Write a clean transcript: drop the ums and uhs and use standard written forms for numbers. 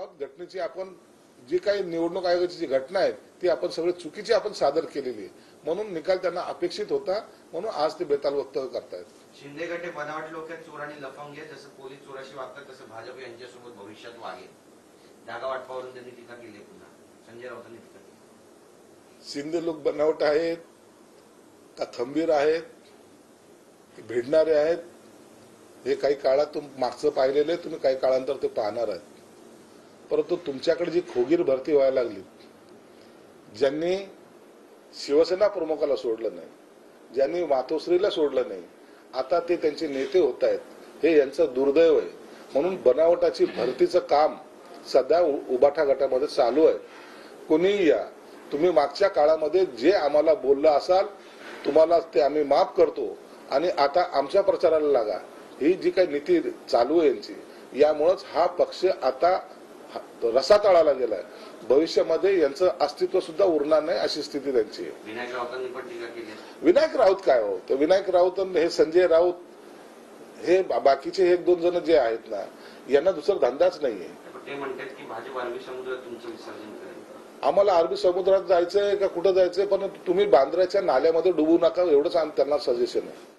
आहोत। घटनेची आपण जी काही निवडणूक आयोगाची जी घटना आहे ती आपण सगळी चुकीची आपण सादर केलेली आहे, म्हणून निकाल त्यांना अपेक्षित होता, म्हणून आज ते बेताल वक्तव्य करतायत। शिंदे गट हे बनावट लोक आहेत, चोर आणि लफंगे, जसं पोलीस चोराशी वागतात तसं भाजप यांच्यासोबत भविष्यात वागेल। जागा वाटपावरून त्यांनी टीका केली। पुन्हा संजय राऊतांनी टीका केली। शिंदे लोक बनावट आहेत का खंबीर आहेत, भिडणारे आहेत, हे काही काळात मागचं पाहिलेले, तुम्ही काही काळानंतर ते पाहणार आहेत। परंतु तुमच्याकडे जी खोगीर भरती व्हायला लागली, ज्यांनी शिवसेना प्रमुखाला सोडलं नाही, ज्यांनी मातोश्रीला सोडलं नाही, आता ते त्यांचे नेते होत आहेत, हे यांचं दुर्दैव आहे। म्हणून बनावटाची भरतीचं काम सध्या उबाठा गटामध्ये चालू आहे। कोणीही या, तुम्ही मागच्या काळामध्ये जे आम्हाला बोललं असाल तुम्हाला ते आम्ही माफ करतो आणि आता आमच्या प्रचाराला लागा, ही जी काही नीती चालू आहे यांची, यामुळेच हा पक्ष आता रसातळाला गेलाय। भविष्यामध्ये यांचं अस्तित्व सुद्धा उरणार नाही अशी स्थिती त्यांची आहे। विनायक राऊतांनी पण टीका केली। विनायक राऊत काय हो, तर विनायक राऊत हे संजय राऊत हे बाकीचे एक दोन जण जे आहेत ना, यांना दुसरा धंदाच नाहीये। ते म्हणतात की भाजप अरबी समुद्रात तुमचं विसर्जन करेल। आम्हाला अरबी समुद्रात जायचंय का कुठं जायचंय, पण तुम्ही बांद्र्याच्या नाल्यामध्ये डुबू नका, एवढंच त्यांना सजेशन आहे।